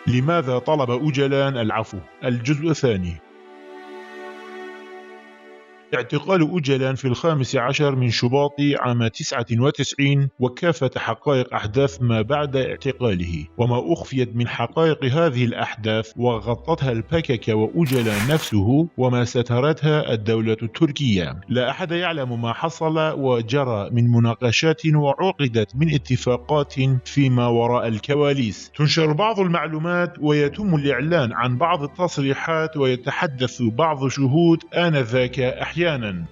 لماذا طلب أوجلان العفو؟ الجزء الثاني. اعتقال أوجلان في 15 من شباط عام 99 وكافة حقائق أحداث ما بعد اعتقاله وما أخفيت من حقائق هذه الأحداث وغطتها البكك وأوجلان نفسه وما سترتها الدولة التركية. لا أحد يعلم ما حصل وجرى من مناقشات وعقدت من اتفاقات فيما وراء الكواليس. تنشر بعض المعلومات ويتم الإعلان عن بعض التصريحات ويتحدث بعض شهود آنذاك أحيانا،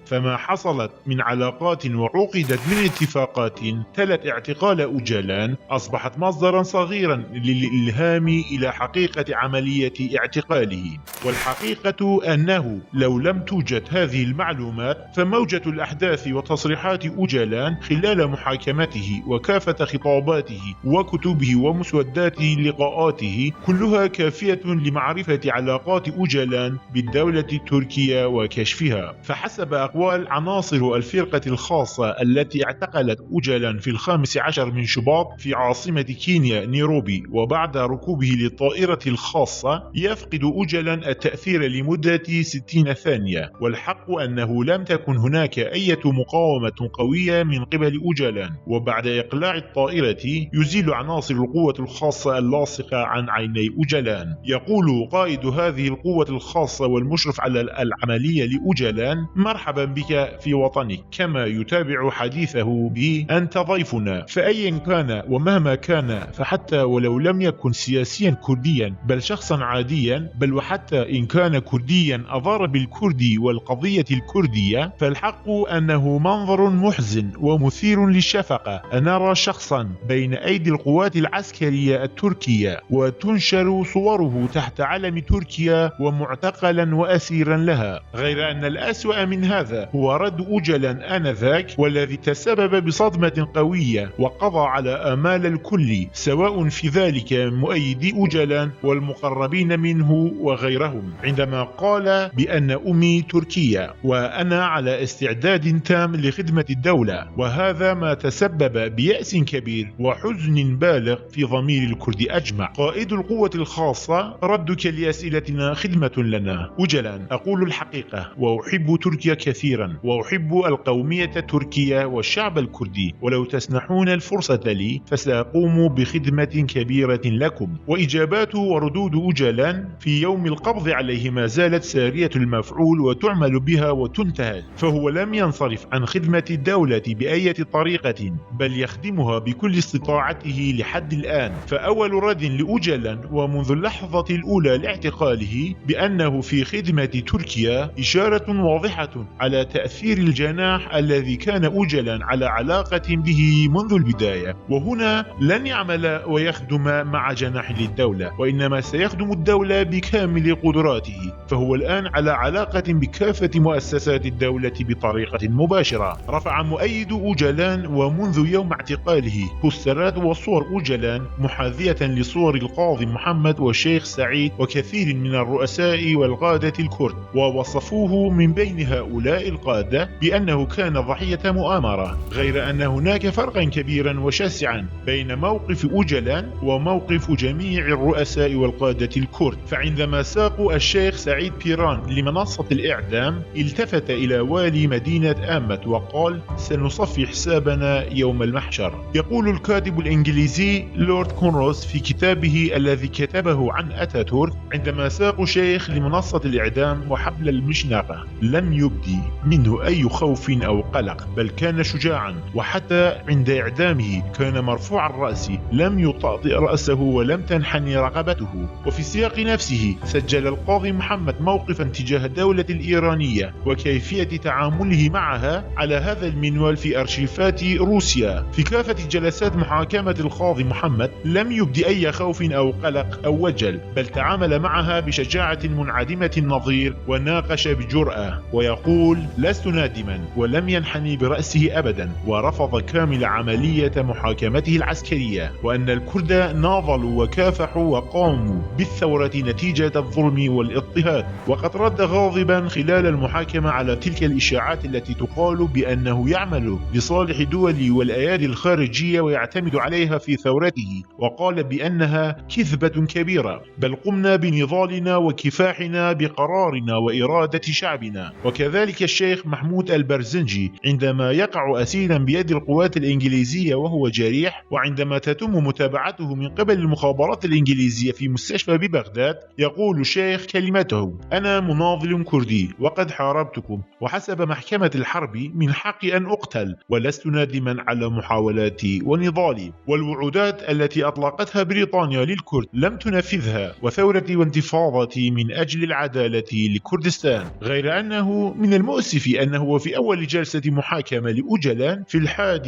فما حصلت من علاقات وعقدت من اتفاقات تلت اعتقال أوجلان أصبحت مصدرا صغيرا للإلهام إلى حقيقة عملية اعتقاله. والحقيقة أنه لو لم توجد هذه المعلومات فموجة الأحداث وتصريحات أوجلان خلال محاكمته وكافة خطاباته وكتبه ومسودات لقاءاته كلها كافية لمعرفة علاقات أوجلان بالدولة التركية وكشفها. فحسب أقوال عناصر الفرقة الخاصة التي اعتقلت أوجلان في 15 من شباط في عاصمة كينيا نيروبي، وبعد ركوبه للطائرة الخاصة يفقد أوجلان التأثير لمدة 60 ثانية. والحق أنه لم تكن هناك أي مقاومة قوية من قبل أوجلان، وبعد إقلاع الطائرة يزيل عناصر القوة الخاصة اللاصقة عن عيني أوجلان. يقول قائد هذه القوة الخاصة والمشرف على العملية لأوجلان: مرحبا بك في وطنك. كما يتابع حديثه ب: أنت ضيفنا. فأيا كان ومهما كان، فحتى ولو لم يكن سياسيا كرديا بل شخصا عاديا، بل وحتى إن كان كرديا أضار بالكردي والقضية الكردية، فالحق أنه منظر محزن ومثير للشفقة أن نرى شخصا بين أيدي القوات العسكرية التركية وتنشر صوره تحت علم تركيا ومعتقلا وأسيرا لها. غير أن الأسوأ من هذا هو رد أوجلان آنذاك، والذي تسبب بصدمة قوية وقضى على آمال الكل، سواء في ذلك مؤيدي أوجلان والمقربين منه وغيرهم، عندما قال بأن أمي تركية وأنا على استعداد تام لخدمة الدولة. وهذا ما تسبب بيأس كبير وحزن بالغ في ضمير الكرد أجمع. قائد القوة الخاصة: ردك لأسئلتنا خدمة لنا. أوجلان: أقول الحقيقة وأحب تركيا كثيرا وأحب القومية التركية والشعب الكردي، ولو تسنحون الفرصة لي فسأقوم بخدمة كبيرة لكم. وإجابات وردود أوجلان في يوم القبض عليه ما زالت سارية المفعول وتعمل بها وتنتهج، فهو لم ينصرف عن خدمة الدولة بأي طريقة، بل يخدمها بكل استطاعته لحد الآن. فأول رد لأوجلان ومنذ اللحظة الأولى لاعتقاله بأنه في خدمة تركيا إشارة واضحة على تأثير الجناح الذي كان أوجلان على علاقة به منذ البداية. وهنا لن يعمل ويخدم مع جناح للدولة، وإنما سيخدم الدولة بكامل قدراته. فهو الآن على علاقة بكافة مؤسسات الدولة بطريقة مباشرة. رفع مؤيد أوجلان ومنذ يوم اعتقاله بوسترات وصور أوجلان محاذية لصور القاضي محمد والشيخ سعيد وكثير من الرؤساء والقادة الكرد، ووصفوه من بين هؤلاء القادة بأنه كان ضحية مؤامرة. غير أن هناك فرقا كبيرا وشاسعا بين موقف أوجلان وموقف جميع الرؤساء والقادة الكرد. فعندما ساقوا الشيخ سعيد بيران لمنصة الإعدام التفت إلى والي مدينة آمت وقال: سنصفي حسابنا يوم المحشر. يقول الكاتب الإنجليزي لورد كونروس في كتابه الذي كتبه عن أتاتورك عندما ساقوا شيخ لمنصة الإعدام وحبل المشنقة: لم يبدي منه أي خوف أو قلق، بل كان شجاعا، وحتى عند إعدامه كان مرفوع الرأس، لم يطأطئ رأسه ولم تنحني رقبته. وفي سياق نفسه سجل القاضي محمد موقفا تجاه الدولة الإيرانية وكيفية تعامله معها على هذا المنوال في أرشيفات روسيا. في كافة جلسات محاكمة القاضي محمد لم يبدي أي خوف أو قلق أو وجل، بل تعامل معها بشجاعة منعدمة النظير وناقش بجرأة. ويقول: لست نادما، ولم ينحني برأسه أبدا، ورفض كامل عملية محاكمته العسكرية، وأن الكرد ناضلوا وكافحوا وقاموا بالثورة نتيجة الظلم والاضطهاد. وقد رد غاضبا خلال المحاكمة على تلك الإشاعات التي تقال بأنه يعمل لصالح دول والأيادي الخارجية ويعتمد عليها في ثورته، وقال بأنها كذبة كبيرة، بل قمنا بنضالنا وكفاحنا بقرارنا وإرادة شعبنا. وكذلك الشيخ محمود البرزنجي عندما يقع أسيرا بيد القوات الإنجليزية وهو جريح، وعندما تتم متابعته من قبل المخابرات الإنجليزية في مستشفى ببغداد، يقول الشيخ كلمته: أنا مناضل كردي وقد حاربتكم، وحسب محكمة الحرب من حقي أن أقتل، ولست نادما على محاولاتي ونضالي. والوعودات التي أطلقتها بريطانيا للكرد لم تنفذها، وثورتي وانتفاضتي من أجل العدالة لكردستان. غير أنه من المؤسف أنه في أول جلسة محاكمة لأوجلان في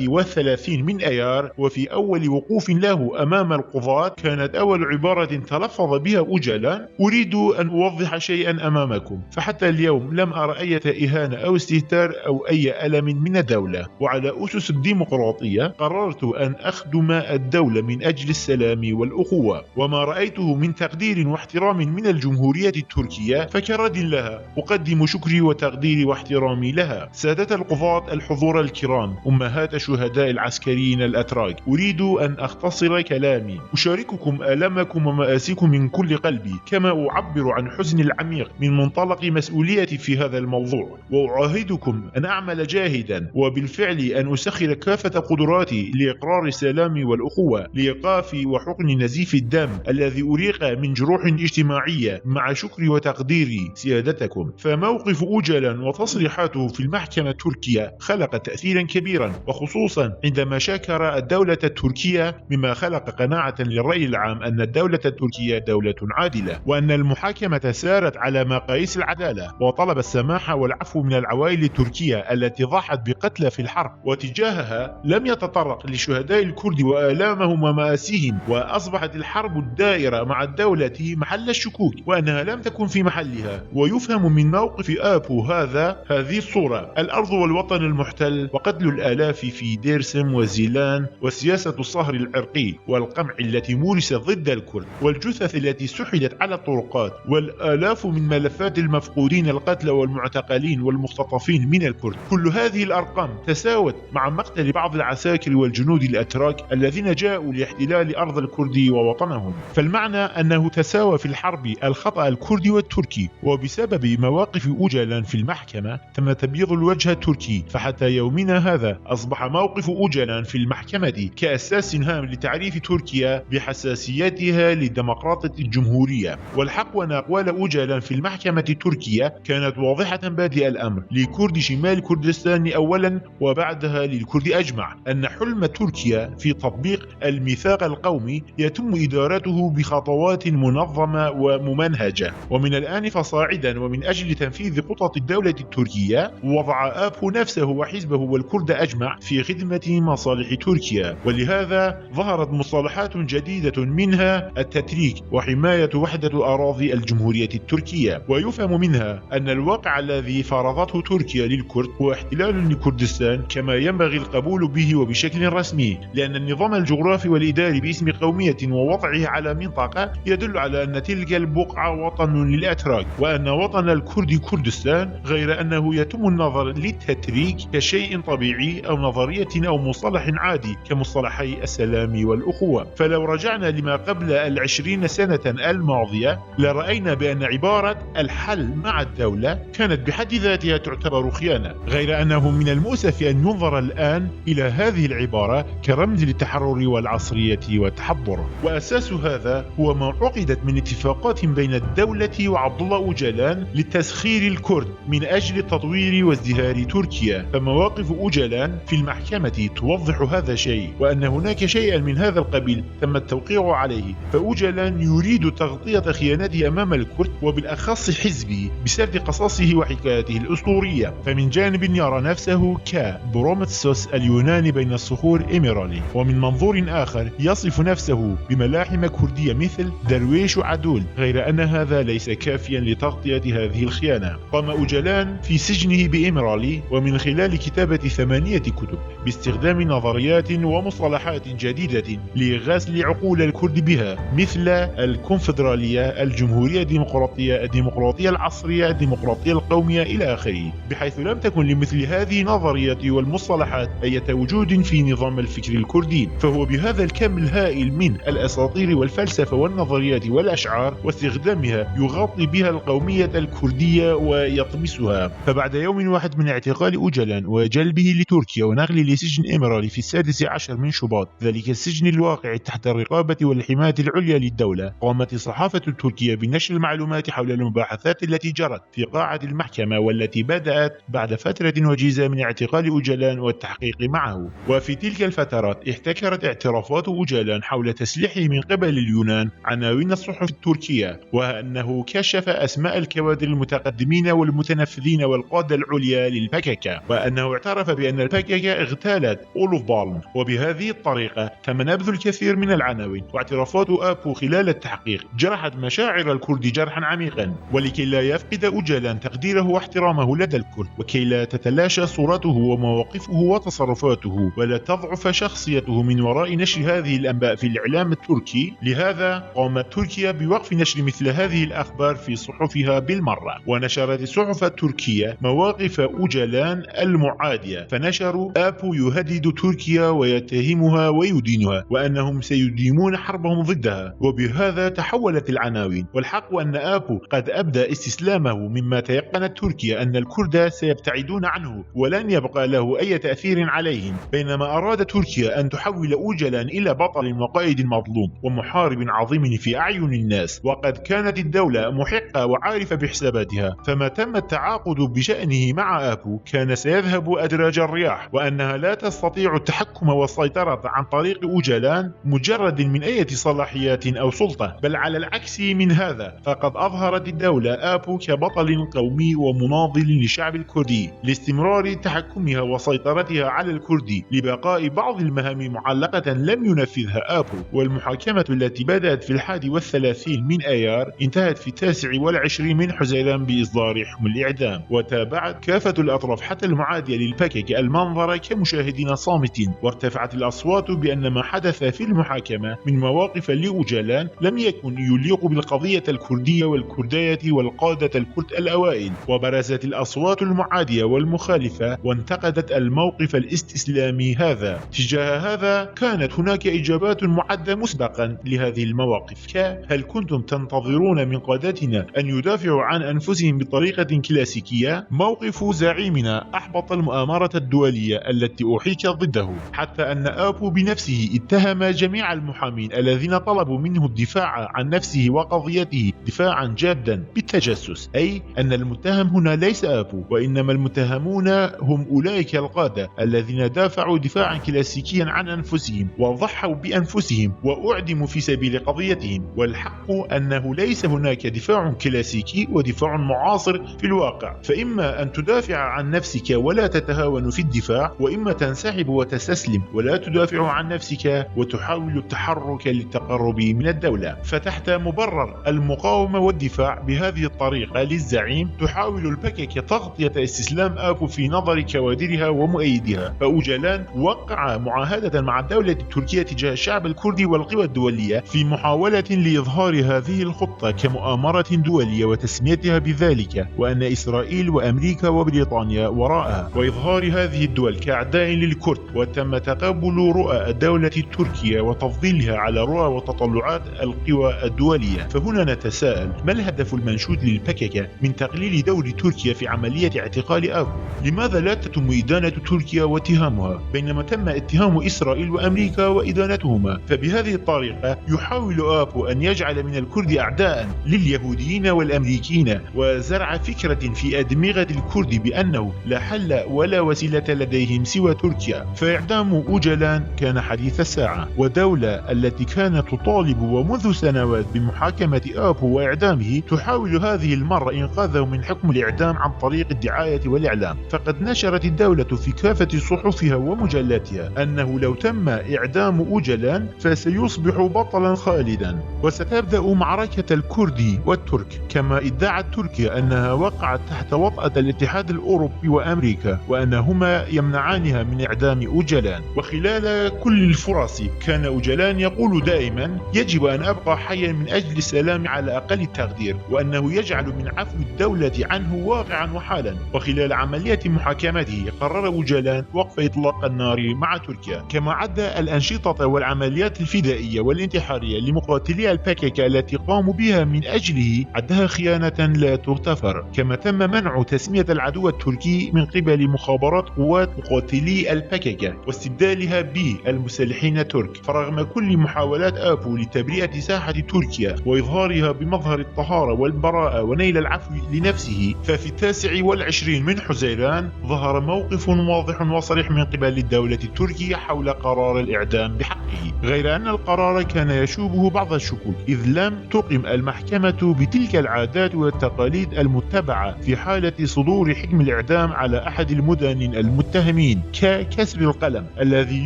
31 من أيار، وفي أول وقوف له أمام القضاة، كانت أول عبارة تلفظ بها أوجلان: أريد أن أوضح شيئا أمامكم، فحتى اليوم لم أرى أي إهانة أو استهتار أو أي ألم من الدولة، وعلى أسس الديمقراطية قررت أن أخدم الدولة من أجل السلام والأخوة، وما رأيته من تقدير واحترام من الجمهورية التركية فكرد لها أقدم شكري وتقديري واحترامي لها. سادة القضاة الحضور الكرام، أمهات الشهداء العسكريين الأتراك، أريد أن أختصر كلامي، أشارككم آلامكم ومآسيكم من كل قلبي، كما أعبر عن حزن العميق من منطلق مسؤوليتي في هذا الموضوع، وأعاهدكم أن أعمل جاهدا وبالفعل أن أسخر كافة قدراتي لإقرار السلام والأخوة، لإيقاف وحقن نزيف الدم الذي أريق من جروح اجتماعية، مع شكري وتقديري سيادتكم. فموقف أوجلان وتصريحاته في المحكمة التركية خلق تأثيرا كبيرا، وخصوصا عندما شكر الدولة التركية، مما خلق قناعة للرأي العام أن الدولة التركية دولة عادلة، وأن المحاكمة سارت على مقاييس العدالة، وطلب السماح والعفو من العوائل التركية التي ضحت بقتلى في الحرب، وتجاهها لم يتطرق لشهداء الكرد وآلامهم ومآسيهم، وأصبحت الحرب الدائرة مع الدولة محل الشكوك، وأنها لم تكن في محلها. ويفهم من موقف آبو هذه الصورة: الأرض والوطن المحتل، وقتل الآلاف في ديرسم وزيلان، وسياسة الصهر العرقي والقمع التي مورست ضد الكرد، والجثث التي سحلت على الطرقات، والآلاف من ملفات المفقودين القتلى والمعتقلين والمختطفين من الكرد. كل هذه الأرقام تساوت مع مقتل بعض العساكر والجنود الأتراك الذين جاءوا لاحتلال أرض الكرد ووطنهم. فالمعنى أنه تساوى في الحرب الخطأ الكردي والتركي، وبسبب مواقف أوجلان في المحكمة تم تبييض الوجه التركي، فحتى يومنا هذا أصبح موقف أوجلان في المحكمة كأساس هام لتعريف تركيا بحساسيتها للديمقراطية الجمهورية. والحق أن أقوال أوجلان في المحكمة التركية كانت واضحة بادئ الأمر لكرد شمال كردستان أولا، وبعدها للكرد أجمع، أن حلم تركيا في تطبيق الميثاق القومي يتم إدارته بخطوات منظمة وممنهجة، ومن الآن فصاعدا ومن أجل تنفيذ خطط الدولة التركية وضع آبو نفسه وحزبه والكرد أجمع في خدمة مصالح تركيا. ولهذا ظهرت مصطلحات جديدة منها التتريك وحماية وحدة أراضي الجمهورية التركية، ويفهم منها أن الواقع الذي فرضته تركيا للكرد هو احتلال لكردستان كما ينبغي القبول به وبشكل رسمي، لأن النظام الجغرافي والإداري باسم قومية ووضعه على منطقة يدل على أن تلك البقعة وطن للأتراك، وأن وطن الكرد كردستان، غير أنه يتم النظر للتتريك كشيء طبيعي أو نظرية أو مصطلح عادي كمصطلحي السلام والأخوة. فلو رجعنا لما قبل 20 سنة الماضية لرأينا بأن عبارة الحل مع الدولة كانت بحد ذاتها تعتبر خيانة، غير أنه من المؤسف أن ينظر الآن إلى هذه العبارة كرمز للتحرر والعصرية والتحضر. وأساس هذا هو ما عقدت من اتفاقات بين الدولة وعبد الله أوجلان لتسخير الكرد من أجل تطوير وازدهار تركيا. فمواقف أوجلان في المحكمة توضح هذا الشيء، وأن هناك شيئا من هذا القبيل تم التوقيع عليه. فأوجلان يريد تغطية خيانته أمام الكرد وبالأخص حزبه بسرد قصصه وحكايته الأسطورية. فمن جانب يرى نفسه كبرومتسوس اليوناني بين الصخور إيميرالي، ومن منظور آخر يصف نفسه بملاحم كردية مثل درويش عدول، غير أن هذا ليس كافيا لتغطية هذه الخيانة. قام أوجلان في سجنه بإمرالي، ومن خلال كتابة 8 كتب باستخدام نظريات ومصطلحات جديدة لغسل عقول الكرد بها، مثل الكونفدرالية، الجمهورية الديمقراطية، الديمقراطية العصرية، الديمقراطية القومية إلى آخره، بحيث لم تكن لمثل هذه النظريات والمصطلحات أي وجود في نظام الفكر الكردي. فهو بهذا الكم الهائل من الأساطير والفلسفة والنظريات والأشعار واستخدامها يغطي بها القومية الكردية ويطمسها. فبعد يوم واحد من اعتقال أوجلان وجلبه لتركيا ونقله لسجن إمرالي في 16 من شباط، ذلك السجن الواقع تحت الرقابة والحماية العليا للدولة، قامت الصحافة التركية بنشر المعلومات حول المباحثات التي جرت في قاعة المحكمة، والتي بدأت بعد فترة وجيزة من اعتقال أوجلان والتحقيق معه. وفي تلك الفترات احتكرت اعترافات أوجلان حول تسليحه من قبل اليونان عناوين الصحف التركية، وأنه كشف أسماء الكوادر المتقدمين والمتنفذين والقادة العليا للبككة، وأنه اعترف بأن البككة اغتالت أولوف بالم. وبهذه الطريقة تم نبذ الكثير من العناوين واعترافات آبو خلال التحقيق جرحت مشاعر الكرد جرحا عميقا، ولكي لا يفقد أوجلان تقديره واحترامه لدى الكرد، وكي لا تتلاشى صورته ومواقفه وتصرفاته ولا تضعف شخصيته من وراء نشر هذه الأنباء في الإعلام التركي، لهذا قامت تركيا بوقف نشر مثل هذه الأخبار في صحفها بالمرة. ونشرت الصحف التركية مواقف أوجلان المعادية، فنشروا آبو يهدد تركيا ويتهمها ويدينها، وأنهم سيديمون حربهم ضدها. وبهذا تحولت العناوين، والحق أن آبو قد أبدى استسلامه، مما تيقنت تركيا أن الكرد سيبتعدون عنه ولن يبقى له أي تأثير عليهم. بينما أراد تركيا أن تحول أوجلان إلى بطل وقائد مظلوم ومحارب عظيم في أعين الناس، وقد كانت الدولة محقة وعارفة بحساباتها، فما تم التعاقد بشأنه مع آبو كان سيذهب أدراج الرياح، وأنها لا تستطيع التحكم والسيطرة عن طريق أوجلان مجرد من أي صلاحيات أو سلطة، بل على العكس من هذا، فقد أظهرت الدولة آبو كبطل قومي ومناضل للشعب الكردي لاستمرار تحكمها وسيطرتها على الكردي، لبقاء بعض المهام معلقة لم ينفذها آبو. والمحاكمة التي بدأت في 31 من آيار انتهت في 29 من حزيران بإصدار حكم الإعدام. وتابعت كافة الأطراف حتى المعادية للبكك المنظر كمشاهدين صامتين، وارتفعت الأصوات بأن ما حدث في المحاكمة من مواقف لأوجلان لم يكن يليق بالقضية الكردية والكردية والقادة الكرد الأوائل. وبرزت الأصوات المعادية والمخالفة وانتقدت الموقف الاستسلامي هذا. تجاه هذا كانت هناك إجابات معدة مسبقا لهذه المواقف، هل كنتم تنتظرون من قادتنا أن يدافعوا عن أنفسهم بطريقة كلاسيكية؟ موقف زعيمنا أحبط المؤامرة الدولية التي أحيك ضده، حتى أن آبو بنفسه اتهم جميع المحامين الذين طلبوا منه الدفاع عن نفسه وقضيته دفاعا جادا بالتجسس، أي أن المتهم هنا ليس آبو، وإنما المتهمون هم أولئك القادة الذين دافعوا دفاعا كلاسيكيا عن أنفسهم وضحوا بأنفسهم وأعدموا في سبيل قضيتهم. والحق أنه ليس هناك دفاع كلاسيكي ودفاع معاصر في الواقع، فإما أن تدافع عن نفسك ولا تتهاون في الدفاع، وإما تنسحب وتستسلم ولا تدافع عن نفسك وتحاول التحرك للتقرب من الدولة. فتحت مبرر المقاومة والدفاع بهذه الطريقة للزعيم تحاول البكك تغطية استسلام آبو في نظر كوادرها ومؤيدها. فأوجلان وقع معاهدة مع الدولة التركية تجاه الشعب الكردي والقوى الدولية في محاولة لإظهار هذه الخطة كمؤامرة دولية وتسميتها بذلك، وأن إسرائيل وأمريكا وبريطانيا وراءها، وإظهار هذه الدول كأعداء للكرد. وتم تقابل رؤى الدولة التركية وتفضيلها على رؤى وتطلعات القوى الدولية. فهنا نتساءل، ما الهدف المنشود للبكك من تقليل دور تركيا في عملية اعتقال آبو؟ لماذا لا تتم إدانة تركيا واتهامها بينما تم اتهام إسرائيل وأمريكا وإدانتهما؟ فبهذه الطريقة يحاول آبو أن يجعل من الكرد أعداء لليهوديين والأمريكيين، وزرع فكرة في أدمغة الكرد بأنه لا حل ولا وسيلة لديهم سوى تركيا. فإعدام أوجلان كان حديث الساعة، ودولة التي كانت تطالب ومنذ سنوات بمحاكمة آبو وإعدامه تحاول هذه المرة إنقاذه من حكم الإعدام عن طريق الدعاية والإعلام. فقد نشرت الدولة في كافة صحفها ومجلاتها أنه لو تم إعدام أوجلان فسيصبح بطلا خالدا، وستبدأ معركة الكرد والترك. كما ادعت تركيا أنها وقعت تحت وطأة الاتحاد الأوروبي وأمريكا، وأنهما يمنعانها من إعدام أوجلان. وخلال كل الفرص كان أوجلان يقول دائما: يجب أن أبقى حيا من أجل السلام على أقل التقدير، وأنه يجعل من عفو الدولة عنه واقعا وحالا. وخلال عملية محاكمته قرر أوجلان وقف إطلاق النار مع تركيا، كما عد الأنشطة والعمليات الفدائية والانتحارية لمقاتلي البكك التي قاموا بها من أجله عدها خيانة لا تغتفر. كما تم منع تسمية العدو التركي من قبل مخابرات قوات مقاتلي البكك واستبدالها بالمسلحين الترك. فرغم كل محاولات آبو لتبرئة ساحة تركيا وإظهارها بمظهر الطهارة والبراءة ونيل العفو لنفسه، ففي 29 من حزيران ظهر موقف واضح وصريح من قبل الدولة التركية حول قرار الإعدام بحقه، غير أن القرار كان يشوبه بعض الشكوك، إذ لم تقم المحكمة بتلك العادات والتقاليد المتبعة في حالة صدور حكم الإعدام على أحد المدنيين المتهمين، ككسر القلم الذي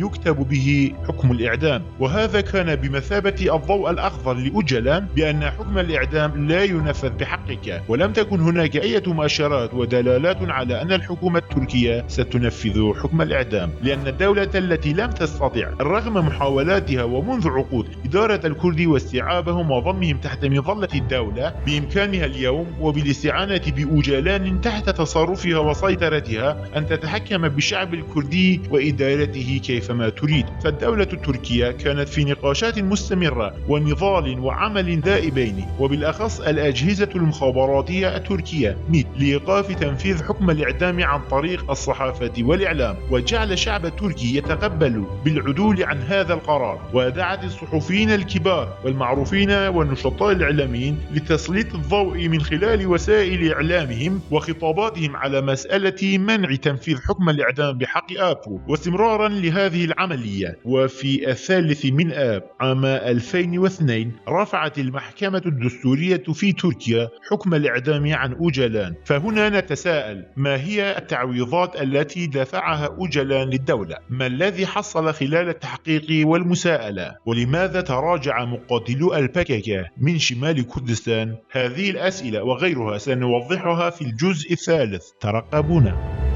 يكتب به حكم الإعدام. وهذا كان بمثابة الضوء الأخضر لأوجلان بأن حكم الإعدام لا ينفذ بحقك، ولم تكن هناك أي مؤشرات ودلالات على أن الحكومة التركية ستنفذ حكم الإعدام، لأن الدولة التي لم تستطع رغم محاولاتها ومنذ عقود إدارة الكرد واستيعابهم وضمهم تحت مظلة الدولة، بإمكانها اليوم وبالاستعانة بأوجلان تحت تصرفها وسيطرتها أن تتحكم بالشعب الكردي وإدارته كيفما تريد. فالدولة التركية كانت في نقاشات مستمرة ونضال وعمل دائبين، وبالأخص الأجهزة المخابراتية التركية لإيقاف تنفيذ حكم الإعدام عن طريق الصحافة والإعلام، وجعل الشعب التركي يتقبل بالعدول عن هذا القرار. ودعت الصحفيين الكبار والمعروفين والنشطاء الإعلاميين لتسليط الضوء من خلال وسائل إعلامهم وخطاباتهم على مسألة منع تنفيذ حكم الإعدام بحق آبو واستمرارا لهذه العملية. وفي 3 آب عام 2002 رفعت المحكمة الدستورية في تركيا حكم الإعدام عن أوجلان. فهنا نتساءل: ما هي التعويضات التي دفعها أوجلان للدولة؟ ما الذي حصل خلال التحقيق والمساءلة؟ ولماذا تراجع مقاتلو البكك من شمال كردستان؟ هذه الأسئلة وغيرها سنوضحها في الجزء الثالث، ترقبونا.